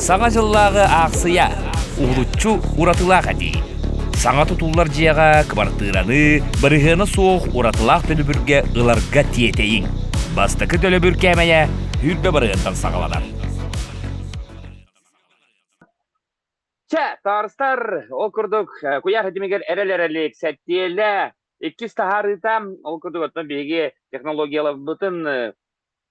Саңа жыллағы ақсыя, ұғылытчу ұратылақ әді. Саңа тұтулар жияға квартираны, бірігіні соқ ұратылақ төлібірге ұларға тиетейін. Бастықы төлібір кәмәйе үрбе бірігінтан сағаладар. Тарыстар, окурдук, куяр хетимегер әрелерелік сәттиелі, 200 тахарытам, окурдук оттан беге технологиялы бұтын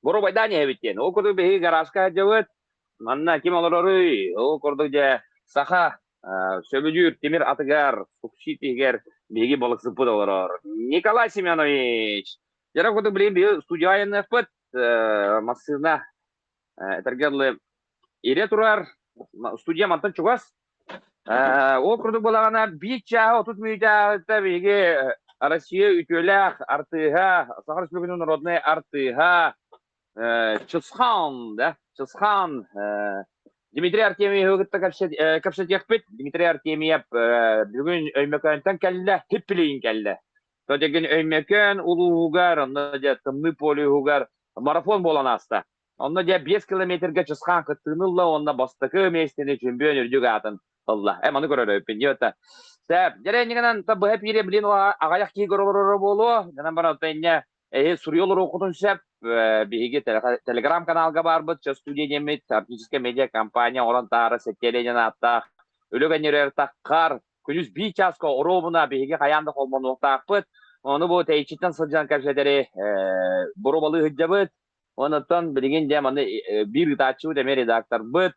бұру байдане әбіттен. Окурдук беге гаражка әдеуіт, манна кем олырырый, окурдук же саха сөбүдүр темир атыгар, сукшит егер беге болық зыпыд олырыр. Николай Семенович, жара окурдук білейін беге студияйын әппіт, массына әтергерлі ере тұрар, студия мантан чугас. Округдук болағана бит жағы, 30 мүйді беге Россия үтөләк артыға, Сахар Республиканың народный артыға, Чысхан, Дмитрий Артемьев көпшет екпет, Дмитрий Артемьев бүгін өймекөнтен кәлі, хиппілейін кәлі. Төтеген өймекен ұлы ғуғар, тымны полі ғуғар, марафон болан аста. Онда 5 километрге Чысхан қыттығынылы, онда бастықы местені жүмбен үрдіг атын. Allah, emani görür öpün diyorta. Sep, jere nigenan tabu hep yere bilin o agayaq ki görür bolu. Janan bana tanya Suriyolor okudun sep bihige Telegram kanalga barbıt, studiya demit, artistik media kampanya olan tarı setkelenen atta. Ölügenler takkar, күнүс bir çaska orobuna bihige kayanda olmanı oktaqpıt. Onu bu teyçitten sılcan kapşederi borubalı hıccabıt. Ondan bilgin jamanı bir gıdaçı demir redaktör bıt.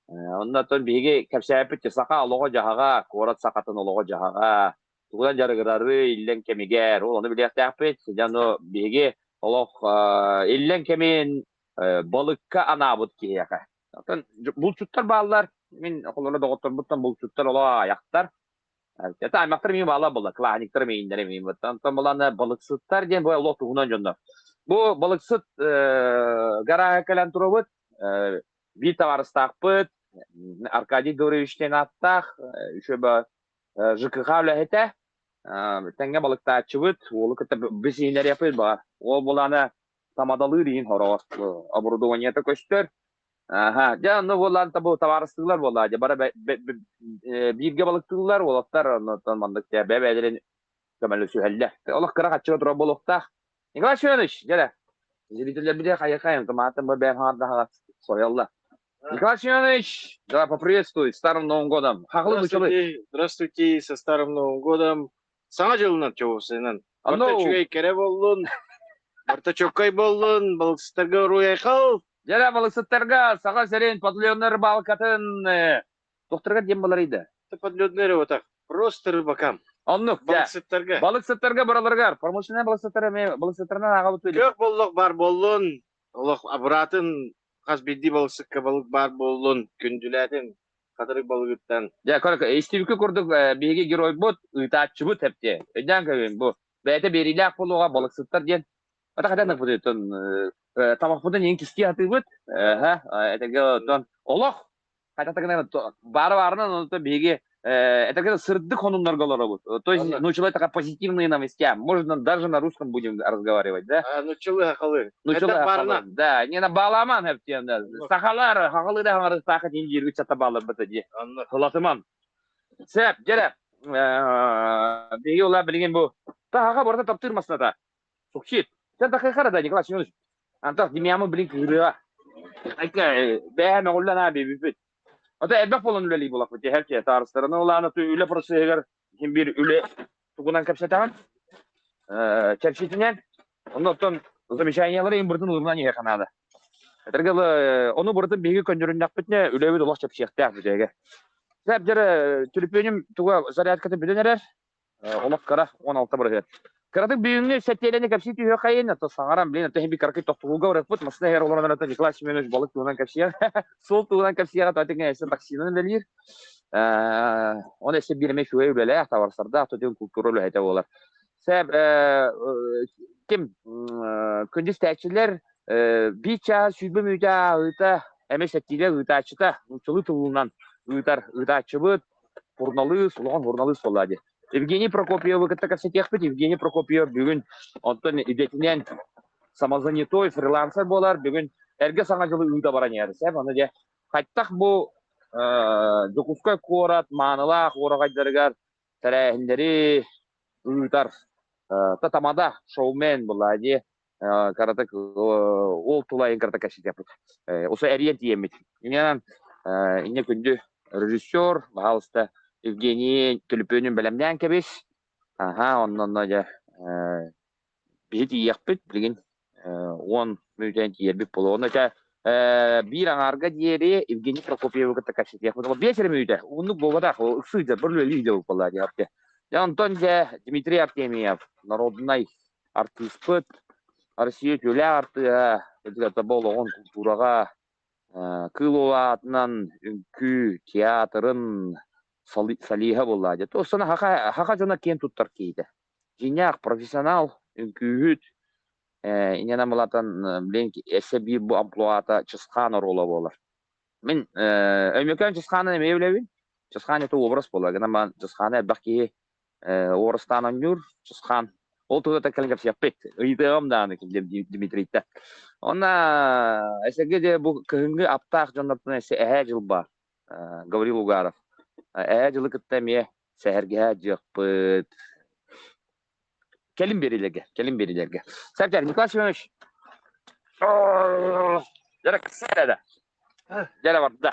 Ondan sonra bege kapsayıp saka aloğa jahaga, korat sakatın aloğa jahaga. Tuğdan jarıgırarı illen kemiger, onu bilek tapet. Jano bege aloq illen kemin balıkka anabut kiyaka. Zaten bulçutlar bağlar. Min okullarda doktor buttan bulçutlar ola ayaktar. Ya ta ayaktar mi bağla balık, klaniktar mi indire mi buttan. Tam bulan balıksıtlar diye bu aloq tuğundan jonda. Bu balıksıt gara kalan turobut. Bir tavarız takpıt. Arkadiy Gavrilovичтен аттах, еще бы ЖКХ үләһете, тәңгә балыкта чыбыт, ол кытта бесинер япыт бар. Ол буланы тамадалы дейін хорос, оборудованиеты көстер. Ага, ну болан табу товарыстылар бола, бара бирге балыктылар, олақтар, мандык те бәбәдерин көмәлі сөһәллә. Олақ кыра катчыга тура болуктах. Николай Семенович, жара. Зрительлер биде кайыкайым, томатым бәбәм ханда соялла. Николай Семенович, да, поприветствуй, с Старым Новым годом. Здравствуйте, со Старым Новым годом. Саңа жылынан чоғысынан. Бартачугай кере болын, бартачокай болын, балықсыттарға руяй қал. Жара балықсыттарға, саға сәрен подлённер балқатын тоқтырға дем болар еді. Подлённер отақ, просто рыбакам. Оннық, балықсыттарға. Балықсыттарға бұраларғар, промышленный балықсыттарынан аға бұт Көп болық бар болын, олық абыратын, қаз бедді балықсыққа балық бар болын, күнділәдің, қадырық балығыттан. Ja, kork, istibiki kurduk bege giroy bot, ıtaççı bot hepte. Öden köyüm bu. Beyte berilak buluğa balıksıtlar diyen. Ata kadanlık bu deyton. Tamak budan yen kiski atı bot. Ha, etege ton. Olok. Kata takına barbarından onu bege это сырды конумдар голора. То есть, ну, человек такая позитивные новости. Можно даже на русском будем разговаривать, да? Ну, человек халы. Ну, человек халы. Да, не на баламан хептен, да. Сахалар, халы да халы сахат инжир чата бала бітеді. Хылатыман. Сәп, жәрәп. Беге ола білген бұл. Тағаға барда таптырмасына да. Сұқшет. Сән тақай қарада, Николай Семенович. Антақ демиямы білген күйріға. Айка, бәйәме ғоллан әбі бүпет. Ata elbette olan üleli bulak bitti her şey tarihlerine olan atı üle prosesi kim bir üle tuğunan kapsatan çerçevesinden ondan sonra zamişanyaları importun uzman yer kanadı. Tergele onu burada bilgi köndürün yapıtne ülevi dolaş çapışıkta bitege. Sebze tülüpünüm tuğa zarat katı bileneler olak kara 16 bırakır. Karadık büyüğünü setiyeleni kapsayı tüyü kayın atı sağaran bilen atı bir karakit tohtuğuga uğrapıt masına her olanlar atı Nikолай Семенович balık tuğunan kapsaya sol tuğunan kapsaya atı ese taksinin velir. Onu ese birime şuya ülele atı varsarda atı tüm kulturu lühete olar. Seb kim kündüz təkçiler bir çağ süzbü müyda ıta emes ettiyle ıta açıta uçulu tuğunan ıta açıbıt hurnalı sulagan hurnalı soladı. Евгений Прокопьев, это как всяких пять, Евгений Прокопьев, бүгін, онтан идетінен самозанятой фрилансер болар, бүгін, әрге саңа жылы үйді баран ерді, сәп, оны де, қайттақ бұл Жукуска корат, манылах, орагайдарыгар, тәрәһендері, ұйтар. Татамада шоумен бұлади, каратык ол тулайын каратык әшет япыт. Осы әриен тиемет. Инен, ине күнді режиссер, бағалысты Евгений Түліпөнін бәлемден кәбес. Оннан да бейт иекпет, білген, он мүйтен тиербек болу. Оны bir аңарға диере Евгений Прокопьев кытта кашет япыт. Ол вечер мүйді. Оны болғадақ, ол ұқсыйды, бірлі лидер болады япты. Антон Дмитрий Артемьев, народный артист, Россия төлі арты, это был он культураға, кылуа атынан үңкі театрын салиға болады. То соны хақа жона кен туттар кейді. Жинақ, профессионал, үңкүйіт, инена болатын білен әсәбі бұл амплуата чысқаны рола болар. Мен өймекен чысқаны неме білебін? Чысқаны это образ болар. Гына чысқаны бәқи орыстанан жүр, чысқан. Ол тұғыта кәлін кәпсі яппет. Үйдіғым дағаны кемдем Дмитрийді. Она әсәге де бұл күнгі аптақ жонлаптың әсі әе жыл бар. Гаврил Угаров. Әе жылы күттәме сәхерге жықпыт. Келін берілерге. Сәптер, Николай Семенович. Жара кісі әді. Жара барды.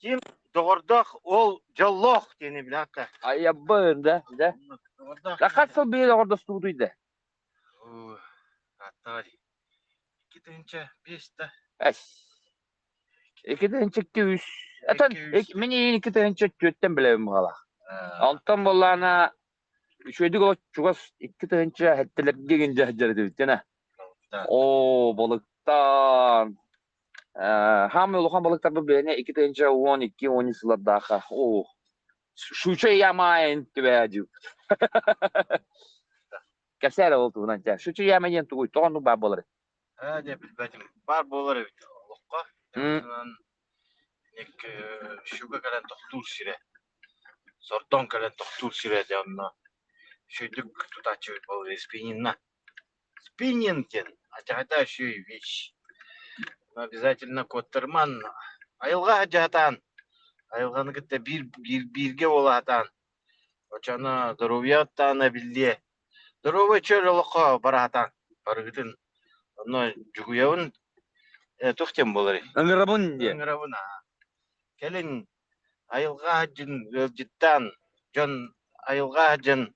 Ким doğurdaq ol jalloq deni bilakka. Ayabın da. Kaç yıl bir orada studiydi? Hatta 2005'te. Es. 2002. Atan meni 2004'ten bileyim hala. Alttan bollana şöydik o çugas 2004 hettelerge gince hecere bitene. O balıktan ham yolukan balıklar bu beni 2012-13 yıllarda. O şu şey yamayın tüvecü. Keser oldu bunca. Şu şey yamayın tuğuy tonu babaları. Hadi bilmedim. Var boları bit. Lokka. Nek şuga kalan doktor sire. Sorton kalan doktor sire de onunla. Şöydük tutaçı boları спиннинна. Спиннинген. Acayda şu вещь. Обязательно коттырман. Айылға жатан. Айылғаны кітті бірге олатан. Очаны здоровьяттаны білде. Здоровый чөл олыққа баратан. Барғытын. Оны жүгуявын тұқтен болыр. Ыңырабын де. Ыңырабын. Келін айылға жын өлжіттан. Жон айылға жын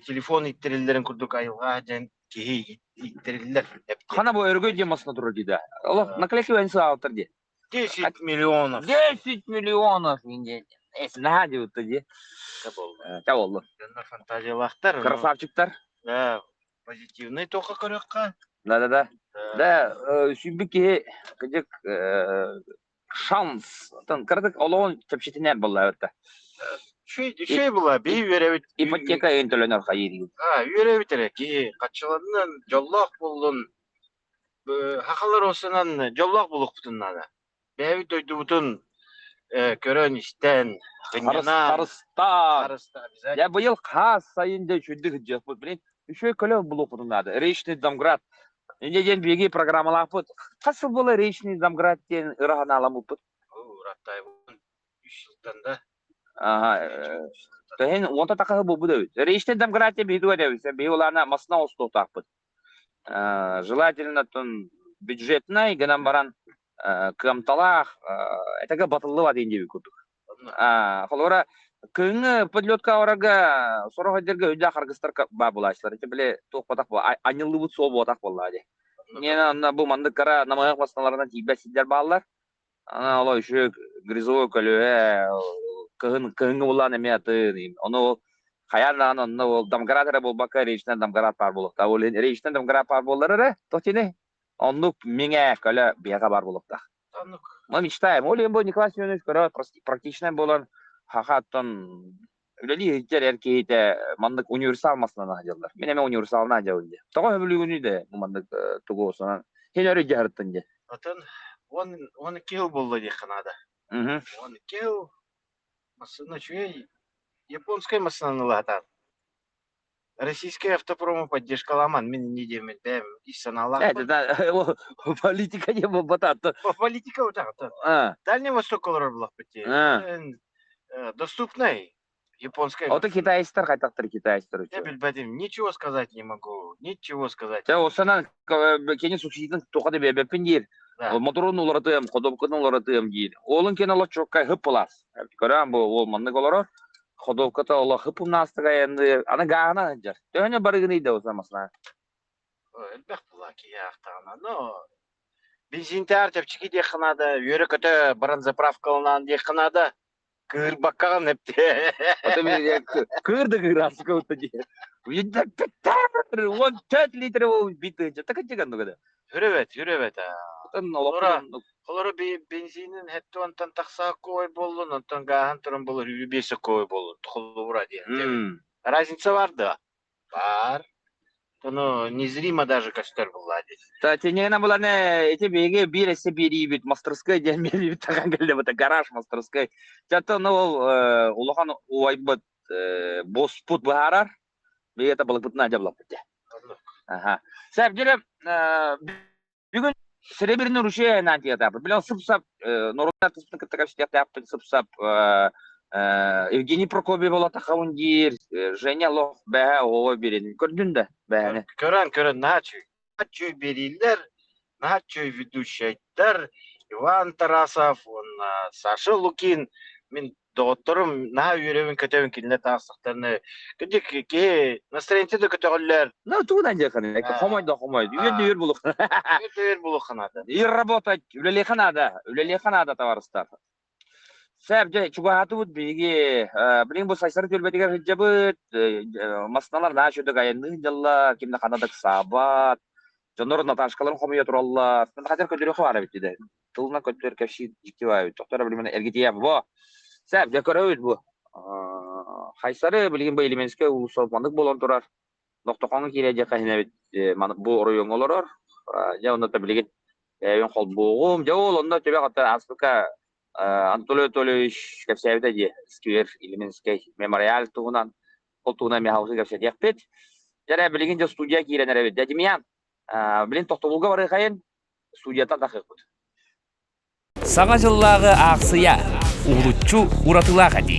телефон иттерілдерін күрдік айылға жын кейі иттерілдер. Қана бұл өргөй демасына тұрыр дейді. Олық наклейки өйінсі алтыр де. 10 миллионов. 10 миллионов. Esi ne diyor dedi. Та oldu. Фантазиялақтар. Красавчиктар. Да, позитивный только көрекқа. Да. Да, sübüki kıcık şans. Kırdık olağun çöpşetine bolla ötte. Şey bula, bir verevit. İpoteka öntölönör hayır. Verevit ki kaçılanın jollak buldun. Hakalar olsanan jollak buluk butunlarda. Bevit oydu butun körön işten. Karıstar. Ya bu yıl kas sayında şüddü hıcak bu. Şu köle buluk butunlarda. Речный Домград. Неден беги программалар пут. Касы болы Речный Домград ден ырағын аламы пут. Раттай бұн 3 жылдан да. Тәхен онта тақығы бұл бұды. Речный Домград ден бейді өдеу. Бейоларына масына осты отақ пут. Желательно тон бюджетный, гынан баран кымталақ, әтігі батылы ва дейін дебі көрдік. Қолора күні подлетка орага сорога дерге өйдә харгыстар ба булачлар. Эти биле ток батак бу. Анылы бу сол батак булады. Менә бу мандыкара намаяк басналарына тибә сидләр баллар. Ана алай шу гризовый көле кыгын булган эмети. Аны хаяннан аны ул Домградра булбака речтен Домград бар булып. Та ул речтен Домград бар буллары. Тотине. Аны миңә көле бияга бар булып та. Мы мечтаем. Олен бу Николай Семенович практичный булган. Хахаттан үлели хиттер кейте мандык универсал масына надялар. Мен эме универсал надялды. Тога бүлүгүнү де мандык тугосунан. Хен өрү жартын де. Атын 12 жыл болду ди канада. 12 жыл масына чүй японская масына латан. Российская автопромо поддержкаламан. Мен не демет, бәм, исан аллах. Это политика не батат. Политика вот так. Дальний Восток колор блах бите. Доступный. Японская. Ото китайстар кайтактыр китайстар Я үчүн. билбедим, ничего сказать не могу. Ничего сказать. Те осанан кени субсидияны токады бебеппин дир. Да. Моторун уларатым, ходовканы уларатым дир. Олын кен ала чоккай хыппылас. Көрәм бу ол манны колоро. Ходовката ала хыппымнастыга енді аны гана жар. Төне барыгыны иде осамасына. Элбэх булаки яхтана. Но бензин тартып чики де ханада, йөрөкөтө баран заправкалынан де ханада. Кыр баккан хепте. Ото мен кырды кырасы көтө дир. Үйдө петтер 14 литр биты. Така чеган нугада. Жүрөбөт. Отон олоптон Колору бензинин хетти онтан такса кой болдун, онтан гахан турун болор, бесі кой болдун. Тухулура деген. Разница бар да? Бар. Ну, незримо даже костер была здесь. Та тенена была не эти беги биресе бирибит мастерской ден бирибит таган келде бата гараж мастерской. Чато ну улахан уайбат боспут бахарар. Беги это было бутна жаблап бите. Ага. Сәп жүріп бүгін Серебряный ручей нантията. Билен сып-сап народная тыспын кыттыка штяптяппын сып-сап Евгений Прокопьев бола тахаундир, Женя Лох бәһә ова берен. Көрдүн да бәһәне. Көрөн, начуй берилер, начуй ведущайдар, Иван Тарасов, Саша Лукин, мен докторым, на үйревен көтөбін келіне тағыстықтарыны. Көдек ке настроенте де көтөғілер. Ну, тудан жақын. Хомойды. Үйенде үйер бұлық. Үйер бұлық қанады. И работать. Үлелеханада товарыстар. Сәп жай чугахаты бұд беге. Білін бұл сайсары төлбетігер хыджа бұд. Масыналар на шөдік айынны жалла. Кемді қанадық сабат. Жонор Наташкаларын хомия тураллар. Мен қатер көтөрі хвара бітті. Тылына көтөр кәпші жіктеу Тоқтары білімені әргеті ебі бұ. Сәп жакөрі өйд бұ. Хайсары білген бұл элементске ұлысалмандық болан тұрар. Ноқтоқаңы келе жақайына бет бұл оройын оларар. Жа онда та білген өйін қол бұғым. Жа ол онда төбе қата Аспыка Анатолий Анатольевич кәпсәбіті де сквер элементске мемориал туғынан қол туғынан мехаусы кәпсәт яқпет. Жара білген жа студия кейленер әбет. Дәдімиян білген тоқтолуға бары қайын студиятан тақиқ бұд. Саңа жыллағы ақсыя, ұғылытчу ұратылақ әді.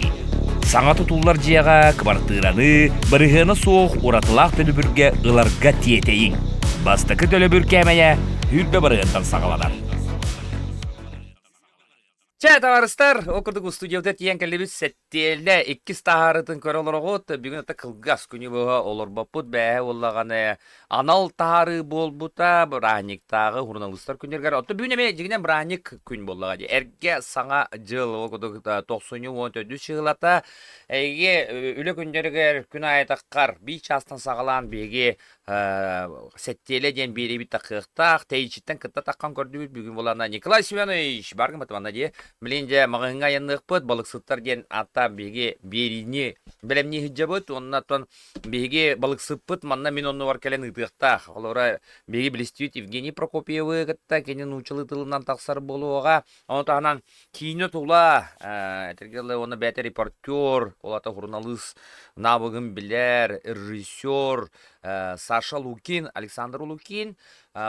Саңа тұтулар жияға квартираны, бірігіні соқ ұратылақ төлібірге ұларға тиетейін. Бастықы төлібір кәмәйе үрбе бірігінтан сағаладар. Чай товарыстар, окырдық студияда тиен кәлебіз сәттелі 2 тағарытын көрі олар оғыт. Бүгін әті қылғас күні бұға олар бапыд бәе олағаны анал тағары бол бұта, бұрағник тағы журналистар күндергер. Отты бүгін әме жегінен бұрағник күн болаға. Әрге саңа жыл оқыдық 90-14 жылата, әйге үлі күндергер күн айтаққар 5 жастан сағалан беге сәттелі ден бері біт тақықтақ, тәйчіттен күтті таққан көрді бүгін болағына. Николай Семенович, барғым атыманда де. Миленде мағынға янық бұд, балықсыттар ден ата беге беріне білемне хиджа бұд, оннаттан беге балықсып бұд, манна мен оны бар кәлен ұйтықтақ. Олара беге білістейт Евгений Прокопьевы ғытта, кенен ұчылы тылынан тақсар болуға. Оны тағынан кейіні тұла, әтіргелі оны бәті репортер, олата журналист, набығын білер, режиссер, Саша Лукин, Александр Лукин,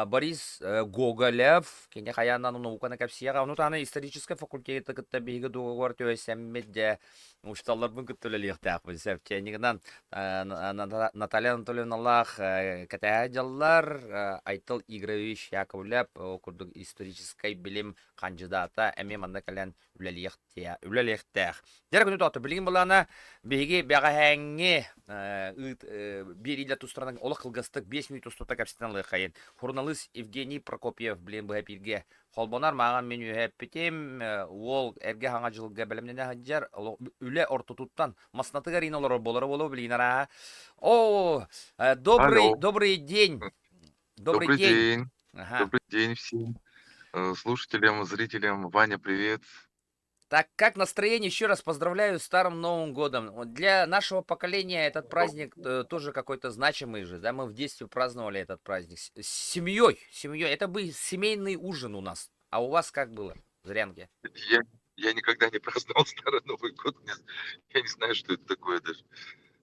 Борис Гоголев, кене хаяндан науканы кәпсияға, оны тағаны исторический факультеті күтті бейгі доғығыр төйсәммедде ұшталар бұн күттілі лиқтақ бұл сәпте. Негінен Наталья Анатольевналақ кәтәғі жаллар, Айтыл Игоревич Яковлев, оқырдық исторический білім кандидата, әме манда кәлен үлеліқтәқ. Дәрі күні тоқты білген боланы бейгі бәға әңге бір илі тұстыраның олы қылғыстық 5 минут ұстыта кәпсетен лықайын. Журналист Евгений Прокопьев білен бұға бірге қолбонар маған мен үйәп бітем, ол әрге хаңа жылға бәлімнен әғаджар, үлі ортутуттан масынаты ғарин олар болары болу білген ара. О, добрый день. Добрый день. Добрый день всем слушателям, зрителям. Ваня, привет. Так, как настроение? Еще раз поздравляю с Старым Новым годом. Для нашего поколения этот праздник тоже какой-то значимый же. Да? Мы в детстве праздновали этот праздник с семьей. Это был семейный ужин у нас. А у вас как было в Зырянке? Я никогда не праздновал Старый Новый год. Я не знаю, что это такое даже.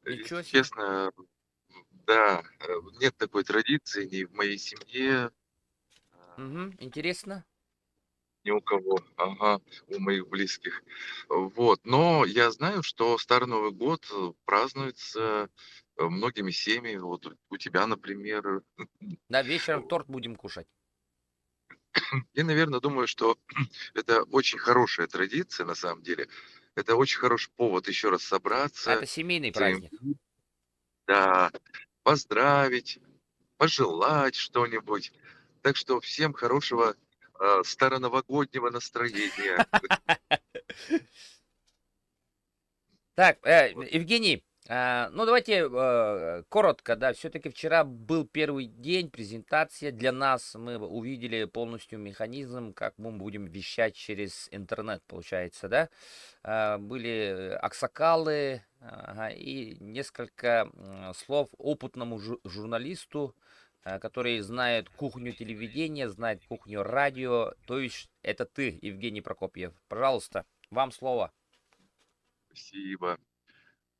Ничего себе. Честно, Да, нет такой традиции ни в моей семье, Интересно. ни у кого, ага, у моих близких. Вот, но я знаю, что Старый Новый год празднуется многими семьями. Вот у тебя, например. Да, вечером торт будем кушать. Я, наверное, думаю, что это очень хорошая традиция на самом деле. Это очень хороший повод еще раз собраться, Это семейный своим, праздник. да, поздравить, пожелать что-нибудь. Так что всем хорошего староновогоднего настроения. Так, Вот. Евгений, ну давайте коротко, да, все-таки вчера был первый день, презентация для нас, мы увидели полностью механизм, как мы будем вещать через интернет, получается, да. Были аксакалы, ага, и несколько слов опытному журналисту, который знает кухню телевидения, знает кухню радио, то есть это ты, Евгений Прокопьев. Пожалуйста, вам слово. Спасибо.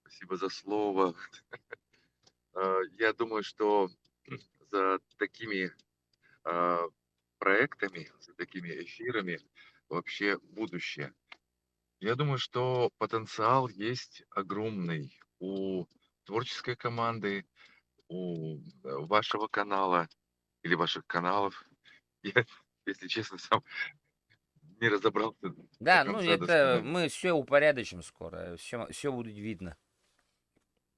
Спасибо за слово. Я думаю, что за такими а, проектами, за такими эфирами вообще будущее. Я думаю, что потенциал есть огромный у творческой команды, у вашего канала или ваших каналов. Я, если честно, сам не разобрался до Да, ну конца это досконально. мы все упорядочим скоро, все будет видно.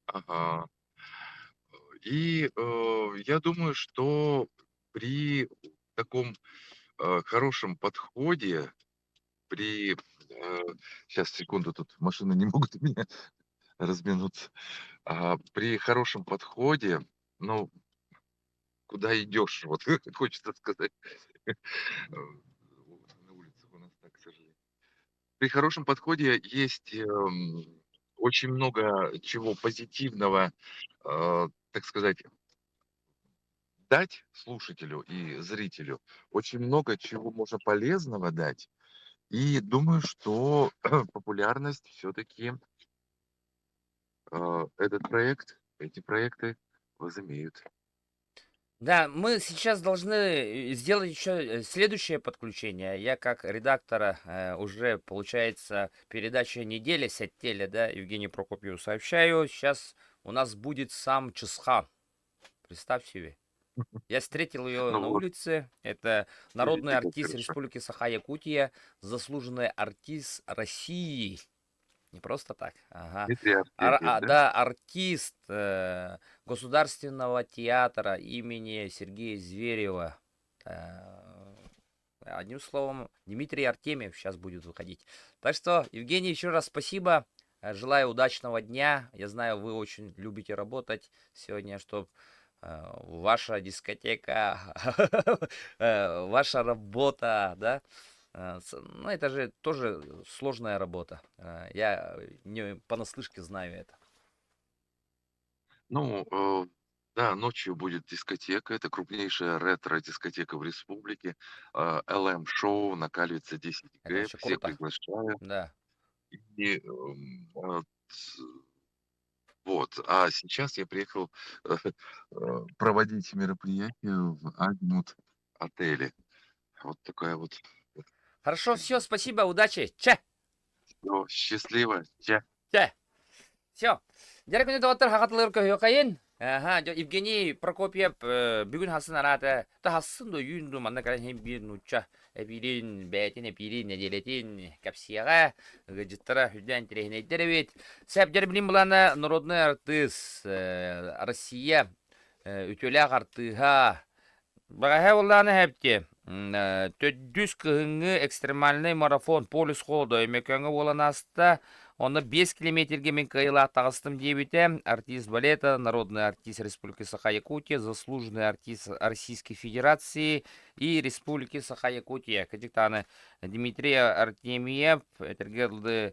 Ага. И я думаю, что при таком хорошем подходе, при... сейчас, секунду, тут машины не могут у меня разминуться. При хорошем подходе, ну, куда идешь, вот хочется сказать. На улицах у нас так, к сожалению. При хорошем подходе есть очень много чего позитивного, так сказать, дать слушателю и зрителю. Очень много чего можно полезного дать. И думаю, что популярность все-таки эти проекты возымеют. Да, мы сейчас должны сделать еще следующее подключение. Я как редактора уже, получается, передача недели Сеттеля, да, Евгений Прокопьеву сообщаю. Сейчас у нас будет сам Чисхан. Представь себе. Я встретил ее Ну на вот, улице. Это народный видите, как артист хорошо. Республики Саха-Якутия, заслуженный артист России. Не просто так. Ага. Дмитрий Артемьев, да? Да, артист Государственного театра имени Сергея Зверева. Одним словом, Дмитрий Артемьев сейчас будет выходить. Так что, Евгений, еще раз спасибо. Желаю удачного дня. Я знаю, вы очень любите работать сегодня, чтобы ваша дискотека, ваша работа, да, ну, это же тоже сложная работа. Я не понаслышке знаю это. Ну, да, ночью будет дискотека. Это крупнейшая ретро-дискотека в республике. LM-шоу на Кальвице Это 10Г. вообще Всех круто. приглашаю. Да. И вот. А сейчас я приехал проводить мероприятие в Агнут отеле. Вот такая вот. Хорошо, все, спасибо, удачи. Че! Всё, счастливо. Ча. Че! Все. Дерек доктор хакатлыр көйөкайын. Ага, Евгений Прокопьев бүгүн хасын арата. Та хасын до юнду манна кара хем бир нуча. Эпирин бәтин эпирин неделетин капсияга гыжыттара хүдән терехне деребит. Сәп дербилин булана народный артист Россия үтөлә артыга. Багаһа улланы хәпте. Төддүс кыһыңы экстремальный марафон полюс холдо эмекәңе боланаста. Оны 5 километрге мен кайыла тағыстым дебите. Артист балета, народный артист Республики Саха-Якутия, заслуженный артист Российской Федерации и Республики Саха-Якутия. Кадиктаны Дмитрий Артемьев, этергелді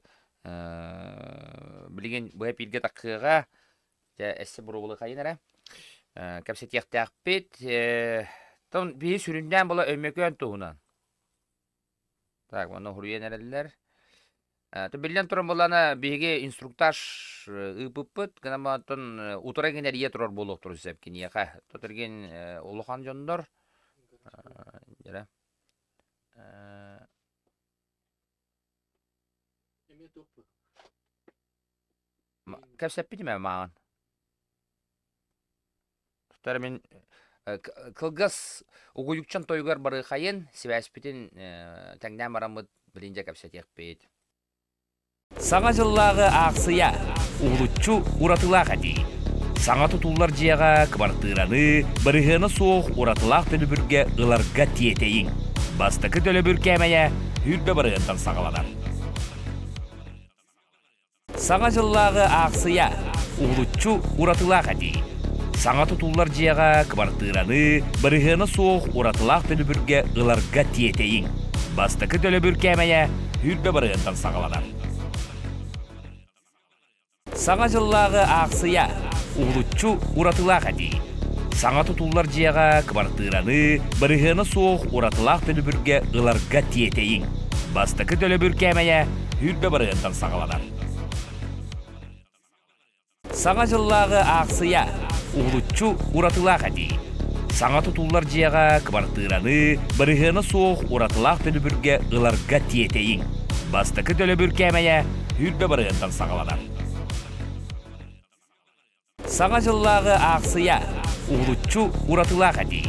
білген бұяпилге таққыға, әсі бұрулы қайын әрі. Кәпсет яқтақ бет. Тон бейі сүрінден бұла өмекөн туғынан. Так, оны хұрыен әрелілер. Билен туран болана биге инструктаж ыпыппыт, гынаматын утура генерия турар болук туру сепкин яка. Тотерген улухан жондор. Жара. Кәпсәппити мә маған. Тутар мен кылгас угуюкчан тойгар бары хайын, сибәспитин тәңдән барамыт билинже кәпсәт яқпейт. Саңа жыллағы ақсыя, ұлытчу ұратылақ әді. Саңа тұтулар жияға кыбартыраны, бірігіні соқ ұратылақ төлібірге ұларға тиетейін. Бастықы төлібір кәмәйе үрбе бірігінтан сағаладар. Саңа жыллағы ақсыя, ұлытчу ұратылақ әді. Саңа тұтулар жияға кыбартыраны, бірігіні соқ ұратылақ төлібірге ұларға тиетейін. Бастықы төлібір кәмәйе үрбе бірігінтан сағаладар. Саңа жыллағы ақсыя, ұлытчу ұратылақ әді. Саңа тұтулар жияға кыбартыраны, бірігіні соқ ұратылақ төлібірге ұларға тиетейін. Бастықы төлібір кәмәйе үрбе бірігінтан сағаладар. Саңа жыллағы ақсыя, ұлытчу ұратылақ әді. Саңа тұтулар жияға кыбартыраны, бірігіні соқ ұратылақ төлібірге ұларға тиетейін. Бастықы төлібір кәмәйе үрбе бірігінтан сағаладар. Саңа жыллағы ақсыя, ұлытчу ұратылақ әді.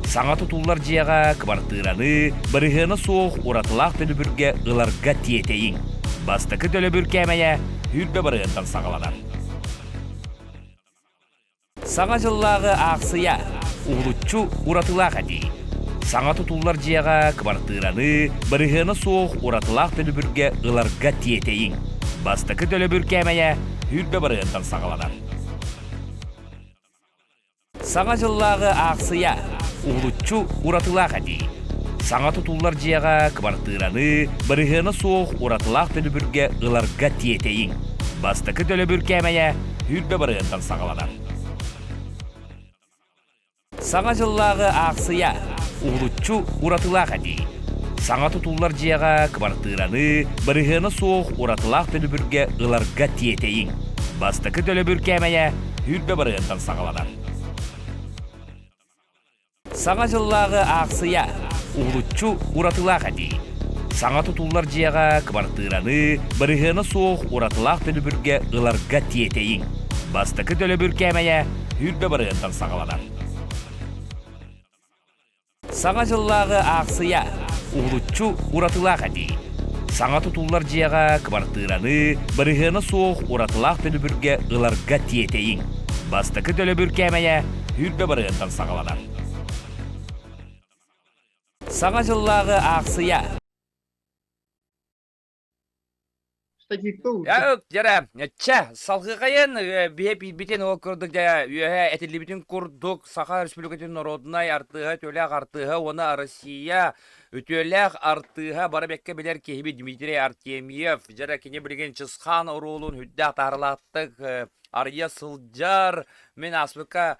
Саңа тұтулар жияға кыбартыраны, бірігіні соқ ұратылақ төлібірге ұларға тиетейін. Бастықы төлібір кәмәйе үрбе бірігінтан сағаладар. Саңа жыллағы ақсыя, ұлытчу ұратылақ әді. Саңа тұтулар жияға кыбартыраны, бірігіні соқ ұратылақ төлібірге ұларға тиетейін. Бастықы төлібір кәмәйе үрбе бірігінтан сағаладар. Саңа жыллағы ақсыя, ұлытчу ұратылақ әді. Саңа тұтулар жияға кыбартыраны, бірігіні соқ ұратылақ төлібірге ұларға тиетейін. Бастықы төлібір кәмәйе үрбе бірігінтан сағаладар. Саңа жыллағы ақсыя, ұлытчу ұратылақ әді. Саңа тұтулар жияға кыбартыраны, бірігіні соқ ұратылақ төлібірге ұларға тиетейін. Бастықы төлібір кәмәйе үрбе бірігінтан сағаладар. Саңа жыллағы ақсыя, ұлытчу ұратылақ әді. Саңа тұтулар жияға кыбартыраны, бірігіні соқ ұратылақ төлібірге ұларға тиетейін. Бастықы төлібір кәмәйе үрбе бірігінтан сағаладар. Саңа жыллағы ақсыя, ұлытчу ұратылақ әді. Саңа тұтулар жияға кыбартыраны, бірігіні соқ ұратылақ төлібірге ұларға тиетейін. Бастықы төлібір кәмәйе үрбе бірігінтан сағаладар. Саңа жыллағы ақсыя. Жара, салғы қайын, бітен ол көрдік де, әтілі бітін көрдік, Саха Республикатын народынай артыға, төләқ артыға, оны Россия, өтөләқ артыға, бары бәкке білер кейбі Дмитрий Артемьев, жара кене білген Чысқан ұрулын хүддәқ тағырлаттық, Ария Сылджар, мен Аспыка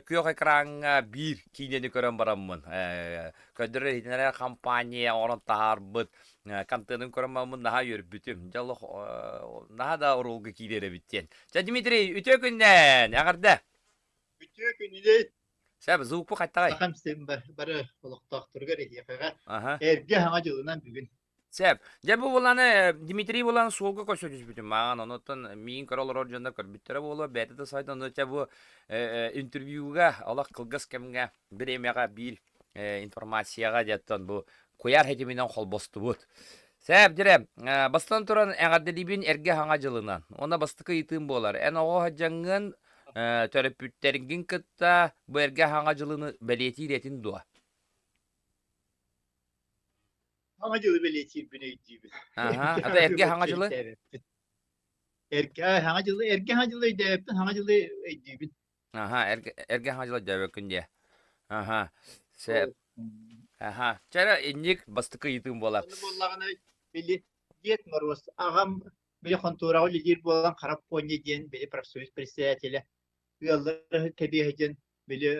көк экранға бір кейнені көрін барамын. Көдірі хетінері компания, орын тағар бұд, контентін көрін барамын, наға өр бүтім. Жалық, наға да ұрылғы кейлері біттен. Дмитрий, үте күнден, ағырды? Үте күнден. Сәбі, зуықпы қайттағай? Сақам сен бары олықтақ тұрғыр едеқаға. Әрге хаңа жылынан бүгін. Сәп, жабы боланы, Дмитрий боланы солғы көсөтіс бүтін маған, онытын мейін көралар оржанда көрбіттері болу, бәтіді сайты, онытша бұл интервьюға, олақ қылғыз кәмге бір емеға бір информацияға жаттан бұл қояр хетімінен қол босты бұд. Сәп, жире, бастан тұран әғадделібін әрге хаңа жылынан, ona бастықы етім болар. Ән оға жаңын төріпүттеріңгін күтті бұл әрге хаңа жылыны бәлеті ретін дуа. Hanga жылы belirtiyim bunu ettiğimiz. Ata erge hanga жылы? Erge hanga жылы edeptin, hanga жылы ettiğimiz. Erge hanga жылы dövekün diye. Sep. Çara indik bastıkı yıtım bolar. Onu bollağına belli diyet marvası. Ağam böyle kontora öyle bir bolan karap konya diyen böyle profesör predседателя. Yolları tebihe diyen böyle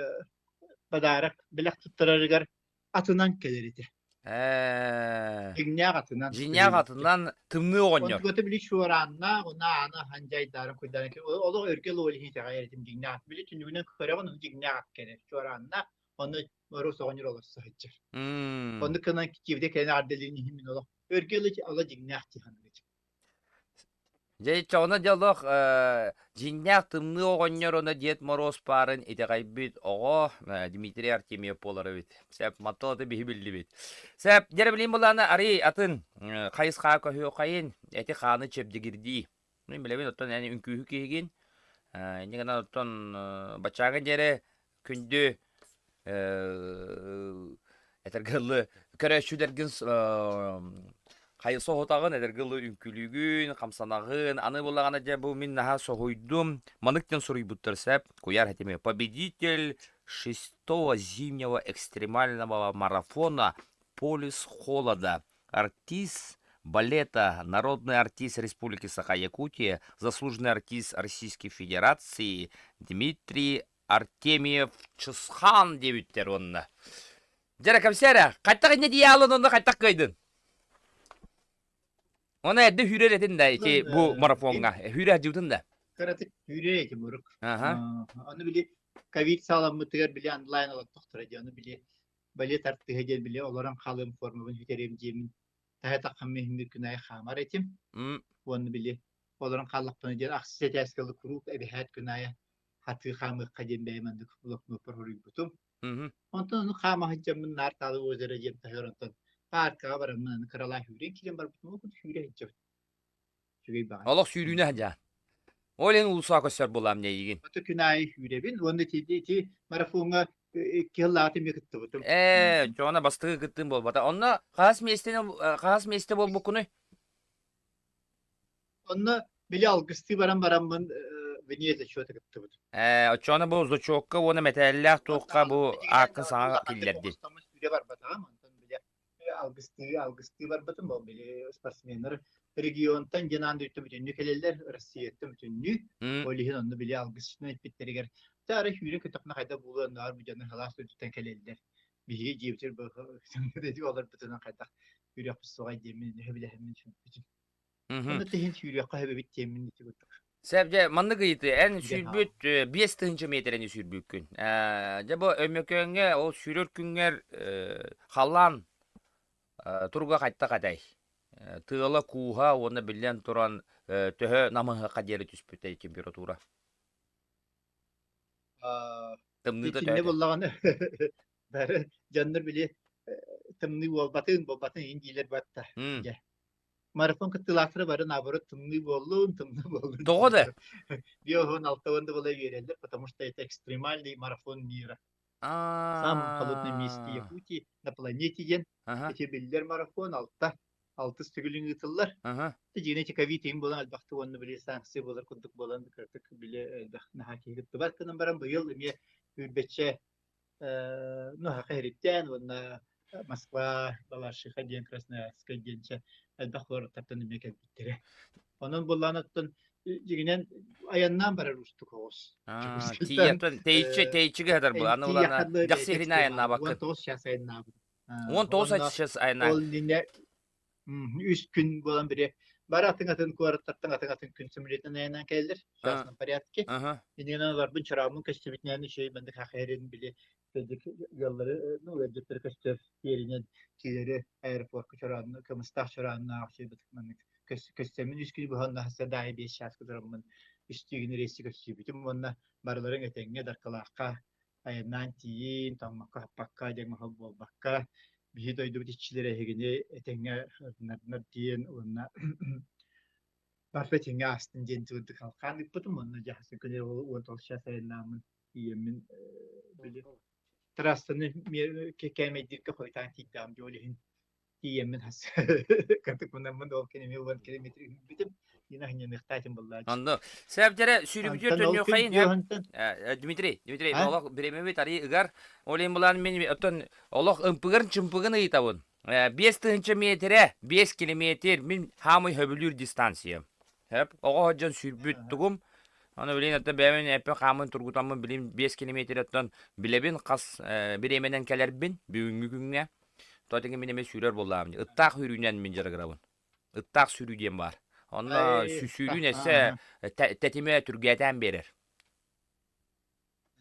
padarak bilak tutturarlar atından gelirdi. Jignağa atından. Jinyak atından tımны Onu oğonyor. götü bili şuranna, ona ana hancaydarın kuydarın ki, o da örgü loli hinte gayretim jignağa at. Bili tünüğünün kırağın onu jignağa at kene. Şuranna, onu moru soğunur olası hıcır. Onu kınan kivde kene ardeliğini himin ola. Örgü loli ala jignağa at cihanı. Жейче оны диалог жинняк тымны оғоннор оны Дед Мороз парын итегай бит оғы Дмитрий Артемьев болары бит. Сәп матолаты бихи билди бит. Сәп дере билим буланы ари атын қайысқа көһө қайын эти ханы чепдигирди. Мен билебин оттон яни үнкүхү киген. Неген оттон бачагын дере күндү этергелы көрөшүдерген Хайы соғытағын әдергілі үнкілігін, қамсанағын, аны болағана жа бұл мен наға соғойдым. Маныктен сұрый бұттыр сәп, көяр әтеме. Победитель 6-го зимнего экстремального марафона «Полис холода». Артист балета, народный артист Республики Саха-Якутия, заслуженный артист Российской Федерации Дмитрий Артемьев Чысхан дебюттер онына. Жара комсәрі, қайттақ не дей алын онына қайттақ көйдің? Ona edde hürer edin de ki bu marafonga. Hürer edin de. Karatık yürüye ki moruk. Aha. Onu bile kavit sağlam mıtıgar bile online olarak doktora onu bile bale tarttığı gel bile olaran kalım formu hüterim cemin. Daha takım mühim günay xamar etim. Onu bile olaran kallıqtını gel aksiyet eskalı kurup ebihat günaya hatı xamı kadem beymandık blok mu prohuri butum. Ondan onu xamı hıccamın nar talı ozera jem tahırantan. Parka varımın krala hüren kilim var butum okut hüre hıccam. Şurayı bağın. Allah sürüğüne hıca. Olen ulusa köser bulam ne yigin. Oto günay hürebin. Onu ti marafonga kıyılatı mı kıttı butum. Çoğuna bastığı gittin bol bata. Onna khas meste bol bu konu. Onu bile algıstı varamın veniyete şöyle kıttı butum. Çoğuna bu zoçokka onu metallak toqqa bu akın sana killerdi. Hüre var bata ama bile algıstı var butum bu bile sportsmenler regiontan genan düttü bütün nükeleler Rusya'da bütün nü olihin onu bile algısını ettikleri ger. Tarih hüre kitapına kayda bulanlar bu canı halas dütten keleller. Bir cevdir bu dedi olur bütün kayda hüre kusugay demin bile hemen bütün. Onu tehin hüre kahve bit temin etti bu. Sebce manlı gıydı en sürbüt 5 metreni sürbük gün. Bu ömökönge o sürür günler hallan turga kaytta kaday. Tığla kuha onu bilen turan töhö namıha kaderi tüspüte temperatura. Tımnı da Ne bollağını bari canlar bile tımnı batın indiler batta. Marafon kıttılatları barın aburu tımnı bollun. Doğru da. Biyahon altavanda bolay verirler, потому что это экстремальный марафон мира. Самый холодный месте Якутии на планете ген. Эти билдер марафон altı stügülün yıtıllar. Genetik aviteyim bulan albaktı onu bile sanksi bular kunduk bulan kırtık bile nahaki gitti. Bakın ben bu yıl mi hürbetçe nuhaka heritten ona Moskva, Balaşıha diyen Krasnoyarsk'a gelince albaklar taptanı meket bittere. Onun bulan attın Jiginen ayandan bara rustuk oğuz. Tiyatın teyçi kadar bu. Anı ulan jaksihrin ayanına bakın. 19 şahs ayanına bakın. 19 şahs ayanına. Ol dinle 3 gün bulan biri. Bara atın kuarattan gün sümületen ayandan geldir. Şahsının pariyatki. Yine var bu çırağımın kaçtı bitmeyen şey ben de kaherin bile dedik yolları ne olacakları kaçtı yerine kileri aeroport çırağını kamustak çırağını şey bitmanlık. Köstemin 3 gün bu handa hasta dahi bir şahs kıdırımın üstü günü reisi kaçtı bütün bununla barıların etenge darkalaka ayandan tiyin tamaka hapakka deng mahabol bakka bir doydu bir iççilere hegini etenge diyen onunla Parfetenge astın centildi kalkan bütün bununla cahası kadar o tolşa sayınlamın yemin bile trastını kekemeydik koytan tiktam jolihin yemin has katık bundan da olkenemi 10 kilometre bitim yine hanya mehtatim bullaç. Anladım. Sebepleri sürübütür dönüyor kayın. Dmitri, Allah biremevi tari ıgar. Olin bulan men ötön Allah ımpıgın çımpıgın ıytavun. 5 metre, 5 kilometre min hamı höbülür distansiya. Hep oğa hocam sürbüt tugum. Onu bilin hatta benim hep kamın turgutamın bilin 5 kilometre'den bilebin kas biremeden keler bin büyüngü günne. Тоотеген мен эме сүүрер боллаам. Ыттаак хүрүүнен мен жарыгырабын. Ыттаак сүүрүү диен бар. Онна сүсүүрүүн эсе тетиме түргәтән берер.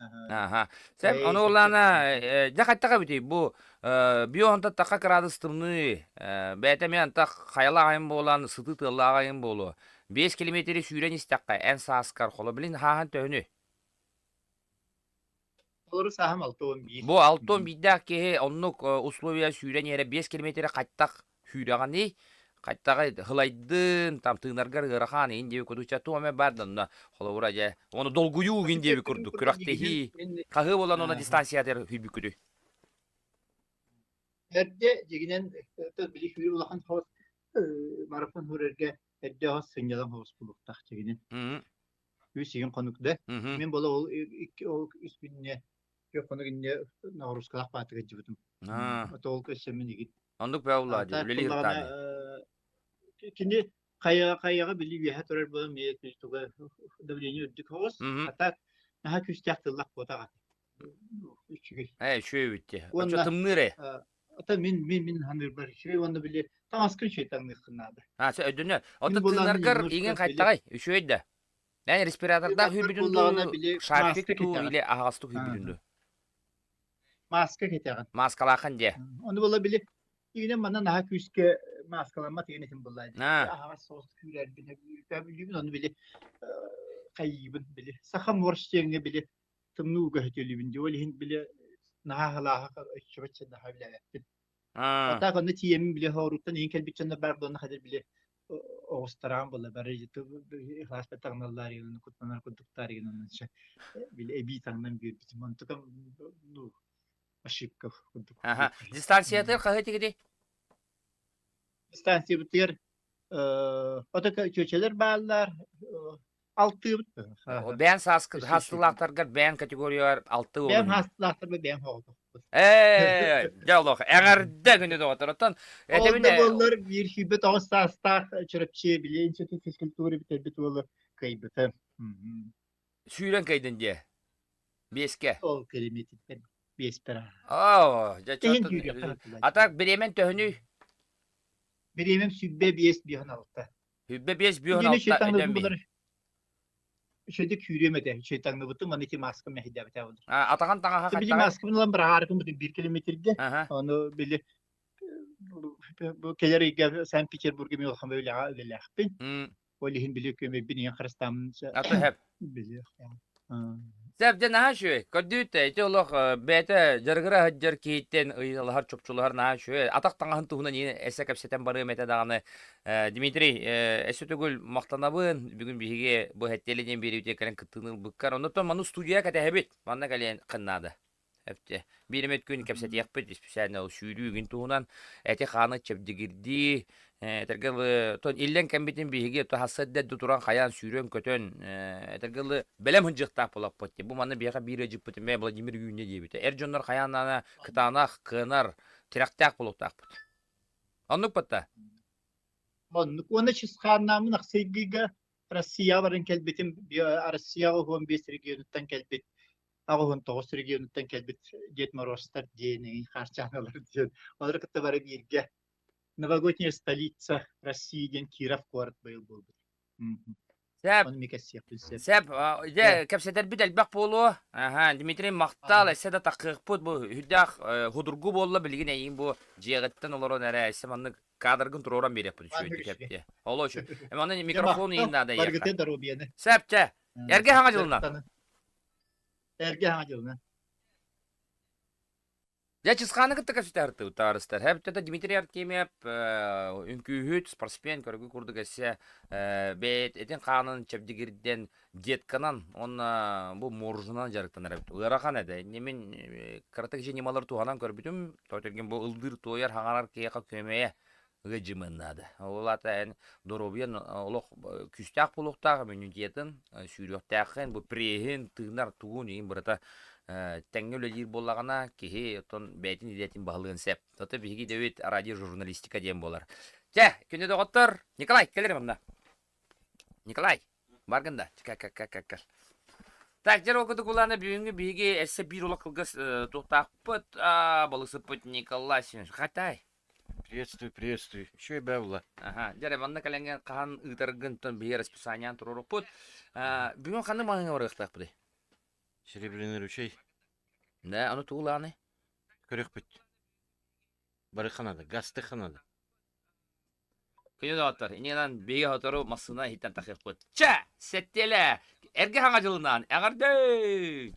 Ага. Сем Эй, оны олана жакаттага бити бу биоонта такка градустымны бәтә мен антак хайлагайын болан сыты тыллагайын болу. 5 километр сүүрен истакка эн сааскар холо билин хаан төнү. Olur saham 6-11. Бу алтон бидак ке оннук условия сүүрен ере 5 километр каттак хүрәгәни каттагы хылайдын там тыынаргар гырахан инде кудуча туаме бардан холо уража. Оны долгую гинде би курдук. Күрәктеһи кагы болан она дистанциядер хүбүкүдү. Erde jiginen bilik bir ulahan hos marafon hurerge erde hos sınyadan hos buluktak jiginen. Üsügün konukda. Men bola ol üç günne yok konuk inne Navruz kalak batıga jibudum. Atol kösemin digit. Onduk bäwladi. Leli hirtani. Şimdi kayaga bili bir hat orar bolam ye tuga davleni ödük hos. Hatta naha küstyaktılak botaga. Üçügü. Şöyle bitti. Onda- Açı tımnıre. Ata min hanır bar şey onda bile tamaskın şeytanlık kınadı. Ha, sen ödünü. Oda Min bolan tığınargar yumurta ingen bile- kayttagay. Şöyle. Yani respiratorda Yumurta hübüdündü. kulağına bile Şarfik maske tu keter. ile ağastık Ha. hübüdündü. Maska ketegan. Maskalakan diye. Onu bola bile yine bana naha küske maskalanma yine tim bolaydı. Ha. Aha sos kürer bile tabii onu bile kaybın bile. Sakam borçlarını bile tımnuga hetelibinde olihin bile naha halaha şöbetçe naha bile yaptı. Ha. Hatta konu tiyemin bile horuktan en kel biçende bardona kadar bile Oğuztaran bola barajı ihlas petanallar yılını kutlanar kuttuktar yılını bile ebi tandan bir bizim mantıkam nu aşık kuttuk. Aha. Distansiyatır kahı tigidi. Distansiya bitiyor. Oda köçeler bağlar. Altı bitti. O ben Eşleşti. hastalıklargar ben kategoriyalar altı olur. Benim hastalıklar ve benim oldu. Jalok. Eğer de günü de oturatan. Onda bollar bir hibet ağustos'ta çırpçıya bile inşaatı fiskültürü biter bit olur kaybıtı. Süren kaydın diye. Beske. O kelimeti bir espera. Oo. Tehin yürüyor. Atak bilemen töhünü. Bir yemem sübbe bir es bir hanalıkta. Hübbe beş bir Yine şeytanlı altta. bunlar. Şeyde küyüremedi. Şeytanlı bıttı. Bana iki maskı mehide biter oldu. Atakan tanga Tabii hakikaten. maskı bundan bir harikın bütün 1 kilometrede. Aha. Onu bile bu keleri St. Petersburg'a mı yolkan böyle öyle yapın. Olihin bile köme binin Hristiyan. Atı hep. Biliyor. Sebde naha şöyle. Ködüte çoluk bete jargıra hajjar kiyitten ıyılhar çopçular naha şöyle. Atak tangahın tuhuna yine ese kapseten barı mete dağını. Dimitri ese tügül maqtanabın. Bugün bihige bu hetteleden beri üte kalen kıttığını bıkkar. Ondan manu stüdyoya kate hebit. Bana kalen kınnadı. Hepte. Bir emet gün kapseti yakpet. İspesialne o sürüyü gün tuhunan. Ete xanı çepdi girdi. Tergel ton illen kambitin bihige to hasadda duran hayan sürüyen kötön. Tergel belem hıncıqtaq bolap potty. Bu manna biha bir ajıp potty. Me Vladimir Güne diyebite. Erjonlar hayanana kıtanak kınar tiraktaq bolotaq pot. Anlık patta. Onu çizkan namın aksaygiga Rusya varın kelbetim Rusya o 15 regionundan kelbet. Ağın 9 regionundan kelbet Детморостар diyeni karşanalar diyor. Onlar kıta var birge. Новогодняя столица России ден Киров город был был. Sep. Он мекас yapılsa. Sep. Je kapseter bit elbaq bolu. Aha. Dimitri maqtal ese da taqıq pot bu hüdaq hudurgu bolla bilgin eyin bu jiğattan olur nere ese manlık kadırgın turoran bir yapı düşüyor kepti. Olo şu. Hemen mikrofonu yayında da Bargıte yakar. darobiyene. Sepçe. Erge hangi yılından? Erge hangi yılından? Ya çizkanı kıttık kapseter utarıstar. Hep de Dimitri Artemyev ünkühüt sportsmen körgü kurduk ese bet etin kanın çepdigirden детканан он bu morjundan jarıktan erep. Irakan ede. Nemin karatak jenimalar tuhanan körbütüm. Toytergen bu ıldır toyar hangarar kiyaka kömeye gıcımınnadı. Olata en dorobiyan olok küstyak puluktaq menüjetin sürüyoktaqın bu prehin tığnar tuğun yin burata teknoloji bollagana ki ton betin idetin bağlığın sep. Tata bigi devit radyo jurnalistika diyen bolar. Ce, künde doktor Nikolay gelirim onda. Nikolay, bargında. Kal. Так, жер окуду куланы бүгүнгү биги эссе бир улак кылгыс туктакпыт, балысыпыт Николай Семенович. Хатай. Приветствую. Еще и бавла. Ага, жаре манна каленген кахан ыдыргын тон бие расписаниан турурупут. Бүгүн каны маңы барыктак бу. Серебряный ручей. Да, аны тууланы. Көрек бит. Барыханада, гасты ханада. Күйі дауаттар, иненан бейге хотору масына хиттен тақиқ бұд. Ча, сеттелі, әрге хаңа жылынан, әғарды!